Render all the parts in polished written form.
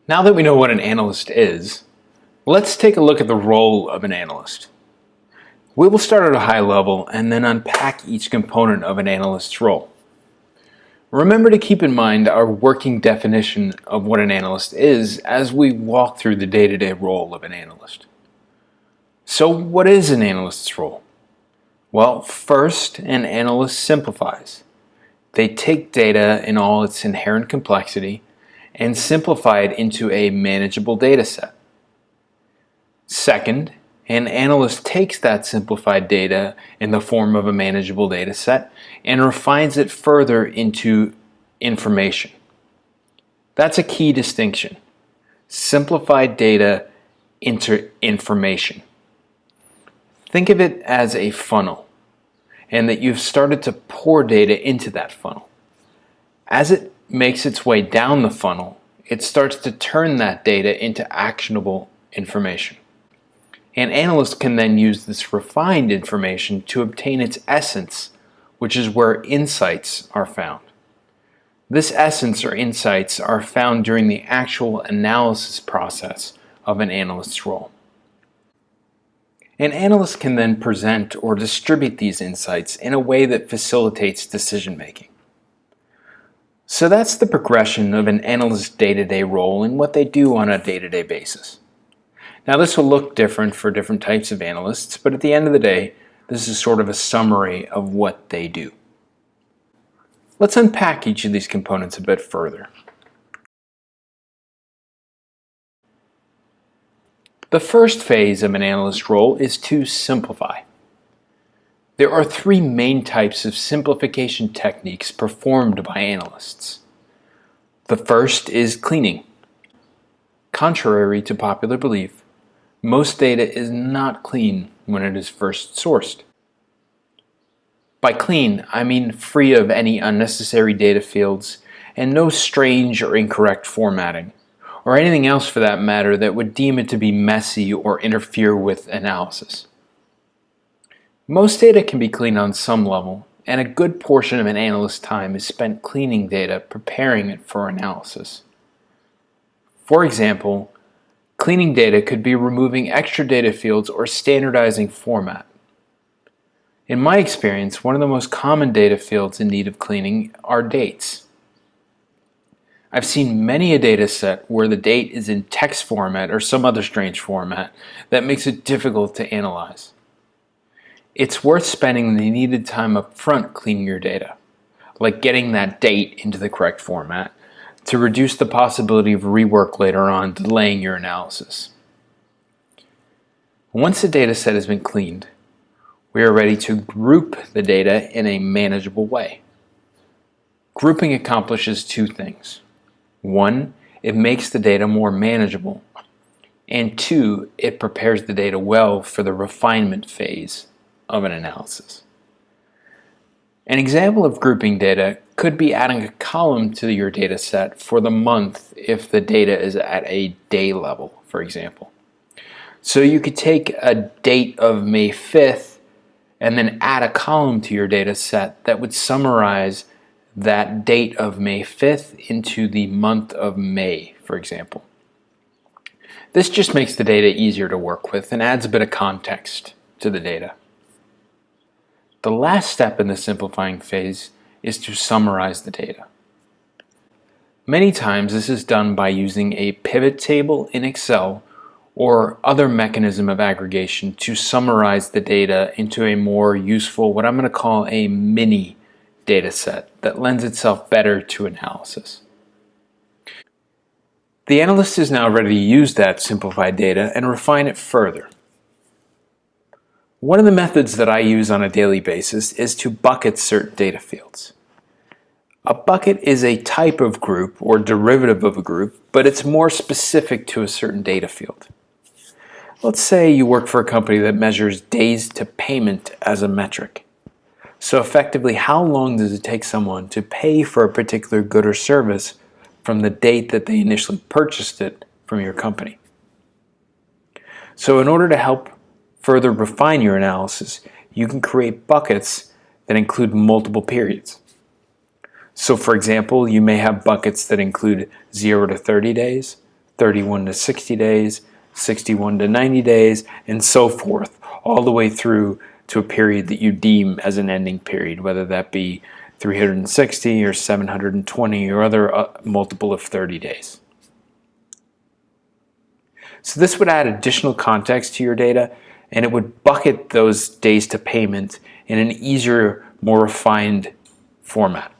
Now that we know what an analyst is, let's take a look at the role of an analyst. We will start at a high level and then unpack each component of an analyst's role. Remember to keep in mind our working definition of what an analyst is as we walk through the day-to-day role of an analyst. So what is an analyst's role? Well, first, an analyst simplifies. They take data in all its inherent complexity and simplify it into a manageable data set. Second, an analyst takes that simplified data in the form of a manageable data set and refines it further into information. That's a key distinction. Simplified data into information. Think of it as a funnel, and that you've started to pour data into that funnel. As it makes its way down the funnel, it starts to turn that data into actionable information. An analyst can then use this refined information to obtain its essence, which is where insights are found. This essence or insights are found during the actual analysis process of an analyst's role. An analyst can then present or distribute these insights in a way that facilitates decision making. So that's the progression of an analyst's day-to-day role and what they do on a day-to-day basis. Now this will look different for different types of analysts, but at the end of the day, this is sort of a summary of what they do. Let's unpack each of these components a bit further. The first phase of an analyst's role is to simplify. There are three main types of simplification techniques performed by analysts. The first is cleaning. Contrary to popular belief, most data is not clean when it is first sourced. By clean, I mean free of any unnecessary data fields and no strange or incorrect formatting, or anything else for that matter that would deem it to be messy or interfere with analysis. Most data can be cleaned on some level, and a good portion of an analyst's time is spent cleaning data, preparing it for analysis. For example, cleaning data could be removing extra data fields or standardizing format. In my experience, one of the most common data fields in need of cleaning are dates. I've seen many a data set where the date is in text format or some other strange format that makes it difficult to analyze. It's worth spending the needed time up front cleaning your data, like getting that date into the correct format, to reduce the possibility of rework later on, delaying your analysis. Once the data set has been cleaned, we are ready to group the data in a manageable way. Grouping accomplishes two things. One, it makes the data more manageable, and two, it prepares the data well for the refinement phase of an analysis. An example of grouping data could be adding a column to your data set for the month if the data is at a day level, for example. So you could take a date of May 5th and then add a column to your data set that would summarize that date of May 5th into the month of May, for example. This just makes the data easier to work with and adds a bit of context to the data. The last step in the simplifying phase is to summarize the data. Many times this is done by using a pivot table in Excel or other mechanism of aggregation to summarize the data into a more useful, what I'm going to call a mini data set that lends itself better to analysis. The analyst is now ready to use that simplified data and refine it further. One of the methods that I use on a daily basis is to bucket certain data fields. A bucket is a type of group or derivative of a group, but it's more specific to a certain data field. Let's say you work for a company that measures days to payment as a metric. So effectively, how long does it take someone to pay for a particular good or service from the date that they initially purchased it from your company? So in order to help further refine your analysis, you can create buckets that include multiple periods. So for example, you may have buckets that include 0 to 30 days, 31 to 60 days, 61 to 90 days, and so forth, all the way through to a period that you deem as an ending period, whether that be 360 or 720 or other multiple of 30 days. So this would add additional context to your data, and it would bucket those days to payment in an easier, more refined format.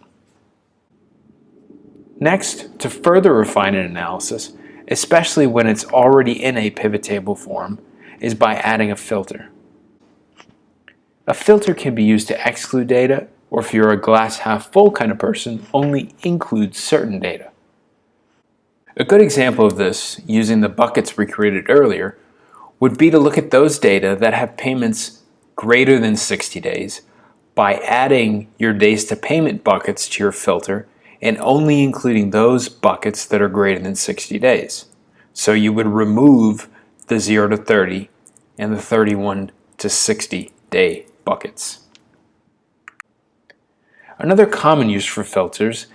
Next, to further refine an analysis, especially when it's already in a pivot table form, is by adding a filter. A filter can be used to exclude data, or if you're a glass half full kind of person, only include certain data. A good example of this, using the buckets we created earlier, would be to look at those data that have payments greater than 60 days by adding your days to payment buckets to your filter and only including those buckets that are greater than 60 days. So you would remove the 0 to 30 and the 31 to 60 day buckets. Another common use for filters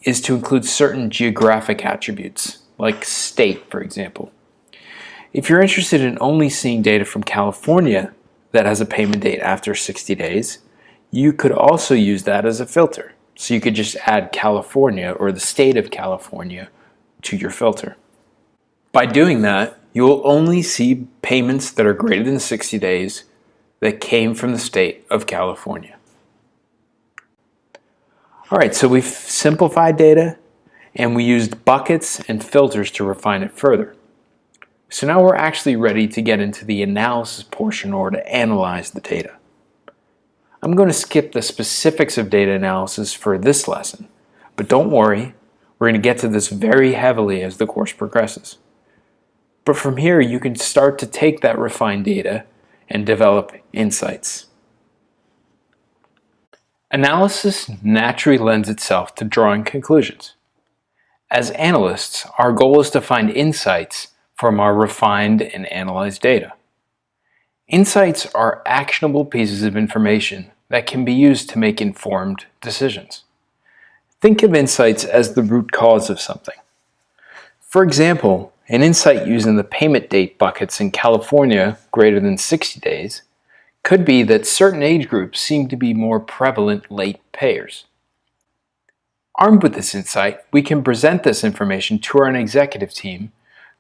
is to include certain geographic attributes, like state, for example. If you're interested in only seeing data from California that has a payment date after 60 days, you could also use that as a filter. So you could just add California or the state of California to your filter. By doing that, you will only see payments that are greater than 60 days that came from the state of California. All right, so we've simplified data and we used buckets and filters to refine it further. So now we're actually ready to get into the analysis portion or to analyze the data. I'm going to skip the specifics of data analysis for this lesson, but don't worry, we're going to get to this very heavily as the course progresses. But from here, you can start to take that refined data and develop insights. Analysis naturally lends itself to drawing conclusions. As analysts, our goal is to find insights from our refined and analyzed data. Insights are actionable pieces of information that can be used to make informed decisions. Think of insights as the root cause of something. For example, an insight using the payment date buckets in California greater than 60 days could be that certain age groups seem to be more prevalent late payers. Armed with this insight, we can present this information to our executive team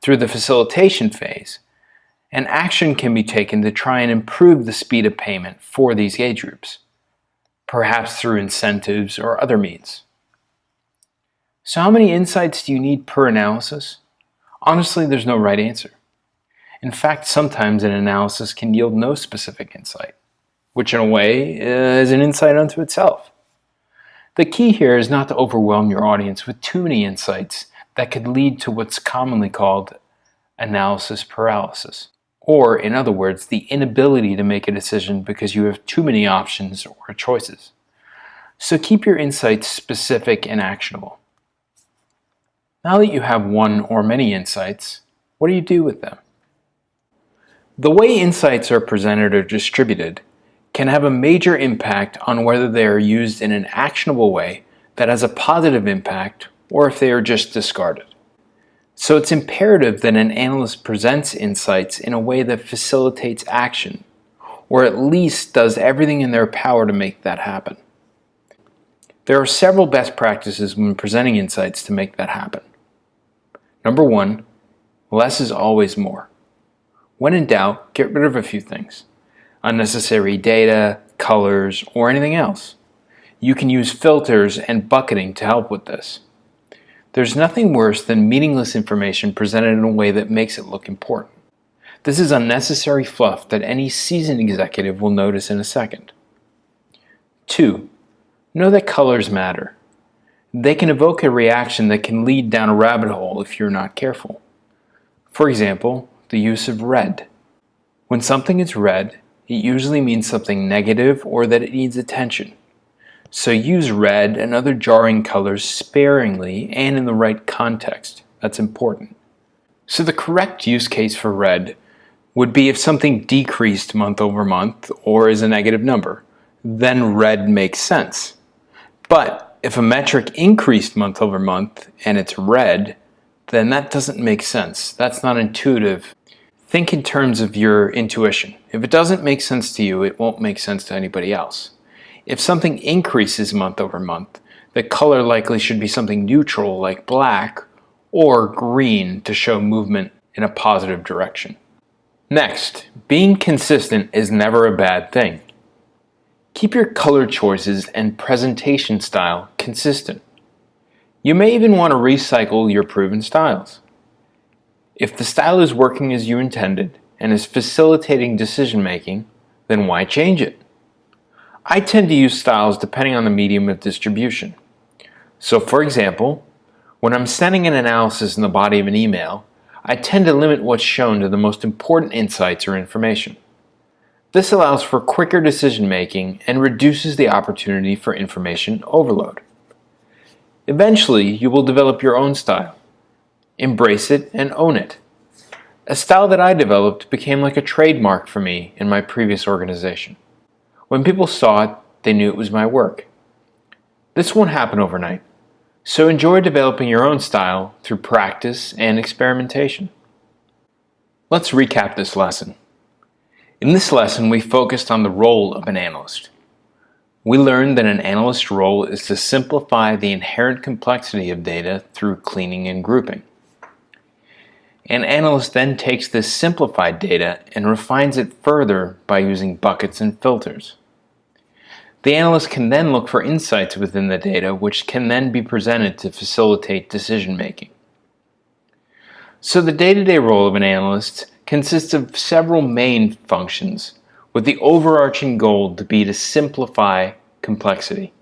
through the facilitation phase, and action can be taken to try and improve the speed of payment for these age groups, perhaps through incentives or other means. So how many insights do you need per analysis? Honestly, there's no right answer. In fact, sometimes an analysis can yield no specific insight, which in a way is an insight unto itself. The key here is not to overwhelm your audience with too many insights that could lead to what's commonly called analysis paralysis, or in other words, the inability to make a decision because you have too many options or choices. So keep your insights specific and actionable. Now that you have one or many insights, what do you do with them? The way insights are presented or distributed can have a major impact on whether they are used in an actionable way that has a positive impact or if they are just discarded. So it's imperative that an analyst presents insights in a way that facilitates action, or at least does everything in their power to make that happen. There are several best practices when presenting insights to make that happen. Number one, less is always more. When in doubt, get rid of a few things. Unnecessary data, colors, or anything else. You can use filters and bucketing to help with this. There's nothing worse than meaningless information presented in a way that makes it look important. This is unnecessary fluff that any seasoned executive will notice in a second. 2. Know that colors matter. They can evoke a reaction that can lead down a rabbit hole if you're not careful. For example, the use of red. When something is red, it usually means something negative or that it needs attention. So use red and other jarring colors sparingly and in the right context. That's important. So the correct use case for red would be if something decreased month over month or is a negative number. Then red makes sense. But if a metric increased month over month and it's red, then that doesn't make sense. That's not intuitive. Think in terms of your intuition. If it doesn't make sense to you, it won't make sense to anybody else. If something increases month over month, the color likely should be something neutral like black or green to show movement in a positive direction. Next, being consistent is never a bad thing. Keep your color choices and presentation style consistent. You may even want to recycle your proven styles. If the style is working as you intended and is facilitating decision making, then why change it? I tend to use styles depending on the medium of distribution. So for example, when I'm sending an analysis in the body of an email, I tend to limit what's shown to the most important insights or information. This allows for quicker decision making and reduces the opportunity for information overload. Eventually, you will develop your own style. Embrace it and own it. A style that I developed became like a trademark for me in my previous organization. When people saw it, they knew it was my work. This won't happen overnight, so enjoy developing your own style through practice and experimentation. Let's recap this lesson. In this lesson, we focused on the role of an analyst. We learned that an analyst's role is to simplify the inherent complexity of data through cleaning and grouping. An analyst then takes this simplified data and refines it further by using buckets and filters. The analyst can then look for insights within the data which can then be presented to facilitate decision making. So the day-to-day role of an analyst consists of several main functions, with the overarching goal to be to simplify complexity.